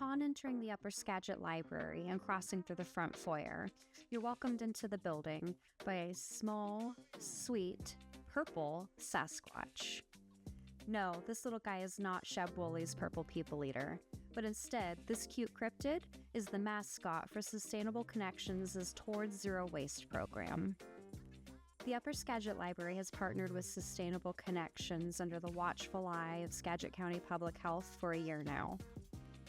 Upon entering the Upper Skagit Library and crossing through the front foyer, you're welcomed into the building by a small, sweet, purple Sasquatch. No, this little guy is not Sheb Wooley's Purple People Eater, but instead, this cute cryptid is the mascot for Sustainable Connections' Towards Zero Waste program. The Upper Skagit Library has partnered with Sustainable Connections under the watchful eye of Skagit County Public Health for a year now.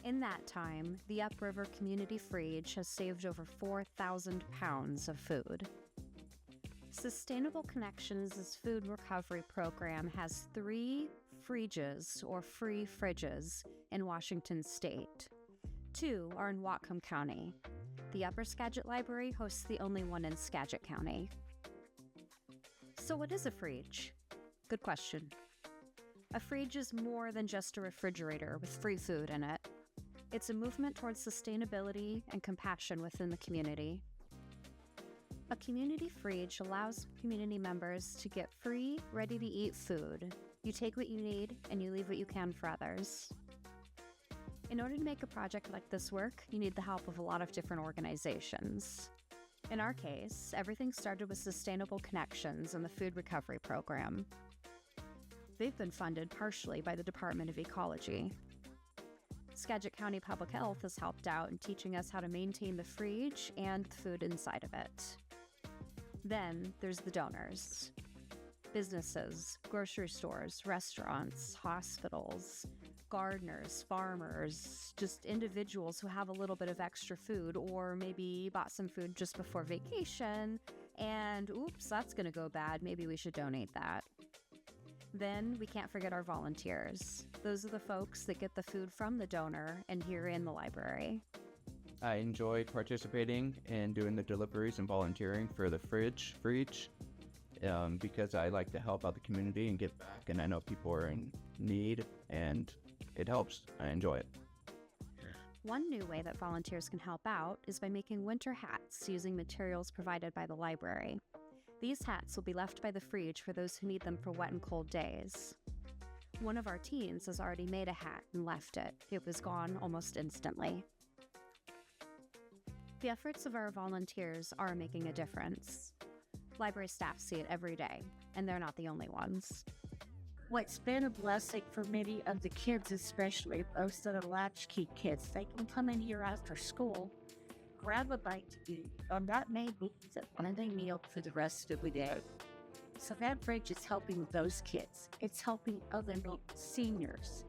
In that time, the Upriver Community Freedge has saved over 4,000 pounds of food. Sustainable Connections' food recovery program has 3 freedges, or free fridges, in Washington state. 2 are in Whatcom County. The Upper Skagit Library hosts the only one in Skagit County. So what is a freedge? Good question. A freedge is more than just a refrigerator with free food in it. It's a movement towards sustainability and compassion within the community. A community freedge allows community members to get free, ready-to-eat food. You take what you need, and you leave what you can for others. In order to make a project like this work, you need the help of a lot of different organizations. In our case, everything started with Sustainable Connections and the Food Recovery Program. They've been funded partially by the Department of Ecology. Skagit County Public Health has helped out in teaching us how to maintain the freedge and the food inside of it. Then there's the donors. Businesses, grocery stores, restaurants, hospitals, gardeners, farmers, just individuals who have a little bit of extra food or maybe bought some food just before vacation and oops, that's going to go bad. Maybe we should donate that. Then we can't forget our volunteers. Those are the folks that get the food from the donor and here in the library. I enjoy participating and doing the deliveries and volunteering for the freedge because I like to help out the community and give back, and I know people are in need and it helps. I enjoy it. One new way that volunteers can help out is by making winter hats using materials provided by the library. These hats will be left by the freedge for those who need them for wet and cold days. One of our teens has already made a hat and left it. It was gone almost instantly. The efforts of our volunteers are making a difference. Library staff see it every day, and they're not the only ones. What's been a blessing for many of the kids, especially most of the latchkey kids, they can come in here after school, grab a bite to eat, or that may be and they meal for the rest of the day. So that bridge is helping those kids. It's helping other seniors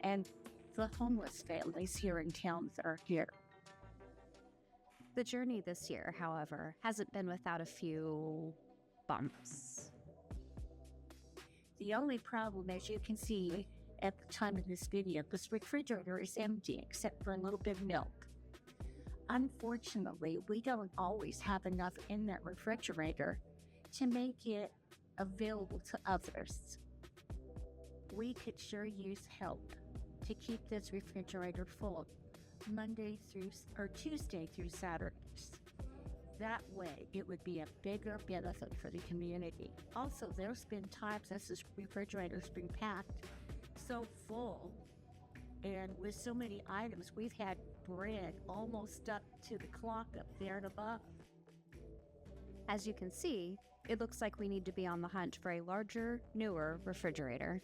and the homeless families here in town that are here. The journey this year, however, hasn't been without a few bumps. The only problem, as you can see at the time of this video, this refrigerator is empty except for a little bit of milk. Unfortunately, we don't always have enough in that refrigerator to make it available to others. We could sure use help to keep this refrigerator full Tuesday through Saturdays. That way, it would be a bigger benefit for the community. Also, there's been times this refrigerator's been packed so full, and with so many items, we've had bread almost up to the clock up there and above. As you can see, it looks like we need to be on the hunt for a larger, newer refrigerator.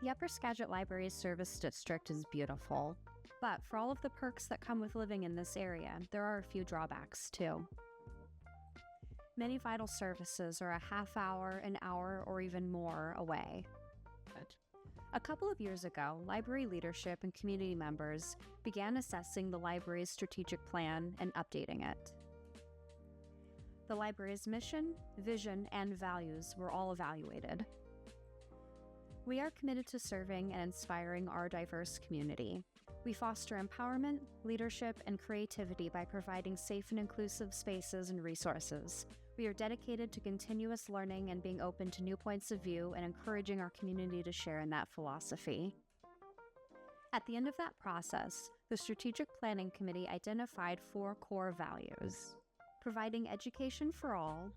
The Upper Skagit Library's service district is beautiful, but for all of the perks that come with living in this area, there are a few drawbacks too. Many vital services are a half hour, an hour, or even more away. A couple of years ago, library leadership and community members began assessing the library's strategic plan and updating it. The library's mission, vision, and values were all evaluated. We are committed to serving and inspiring our diverse community. We foster empowerment, leadership, and creativity by providing safe and inclusive spaces and resources. We are dedicated to continuous learning and being open to new points of view and encouraging our community to share in that philosophy. At the end of that process, the Strategic Planning Committee identified 4 core values: providing education for all,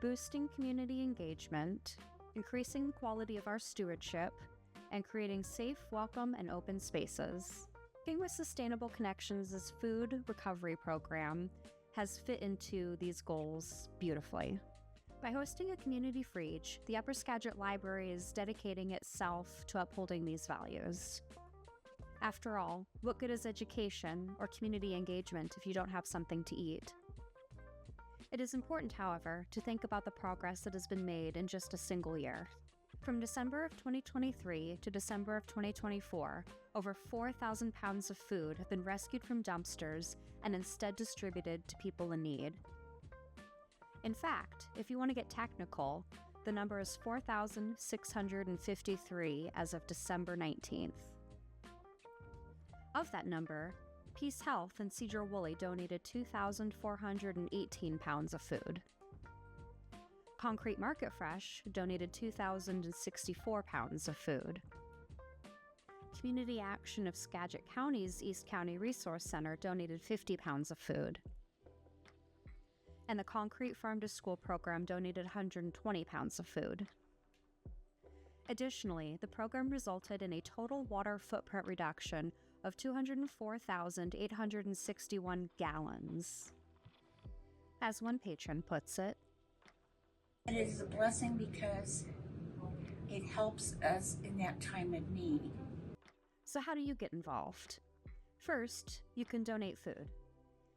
boosting community engagement, increasing the quality of our stewardship, and creating safe, welcome, and open spaces. Working with Sustainable Connections' food recovery program has fit into these goals beautifully. By hosting a community freedge, the Upper Skagit Library is dedicating itself to upholding these values. After all, what good is education or community engagement if you don't have something to eat? It is important, however, to think about the progress that has been made in just a single year. From December of 2023 to December of 2024, over 4,000 pounds of food have been rescued from dumpsters and instead distributed to people in need. In fact, if you want to get technical, the number is 4,653 as of December 19th. Of that number, Peace Health and Cedar Woolley donated 2,418 pounds of food. Concrete Market Fresh donated 2,064 pounds of food. Community Action of Skagit County's East County Resource Center donated 50 pounds of food. And the Concrete Farm to School program donated 120 pounds of food. Additionally, the program resulted in a total water footprint reduction of 204,861 gallons. As one patron puts it, It is a blessing because it helps us in that time of need. so how do you get involved? First, you can donate food.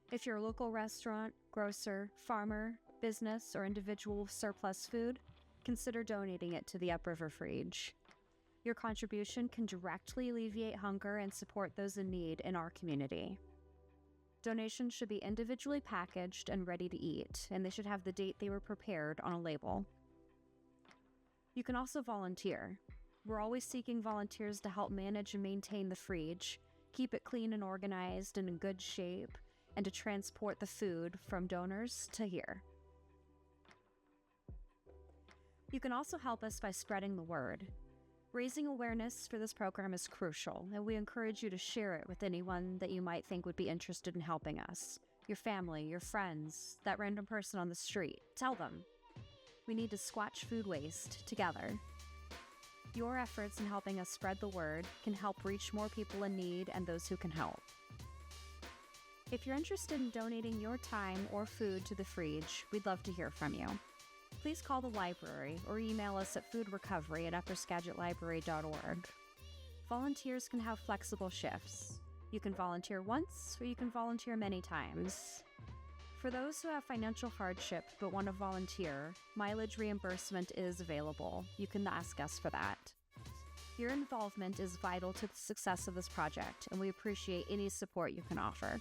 If you're a local restaurant, grocer, farmer, business, or individual with surplus food, consider donating it to the Upriver Freedge. Your contribution can directly alleviate hunger and support those in need in our community. Donations should be individually packaged and ready to eat, and they should have the date they were prepared on a label. You can also volunteer. We're always seeking volunteers to help manage and maintain the freedge, keep it clean and organized and in good shape, and to transport the food from donors to here. You can also help us by spreading the word. Raising awareness for this program is crucial, and we encourage you to share it with anyone that you might think would be interested in helping us. Your family, your friends, that random person on the street. Tell them. We need to squash food waste together. Your efforts in helping us spread the word can help reach more people in need and those who can help. If you're interested in donating your time or food to the freedge, we'd love to hear from you. Please call the library or email us at foodrecovery@upperskagitlibrary.org. Volunteers can have flexible shifts. You can volunteer once or you can volunteer many times. For those who have financial hardship but want to volunteer, mileage reimbursement is available. You can ask us for that. Your involvement is vital to the success of this project, and we appreciate any support you can offer.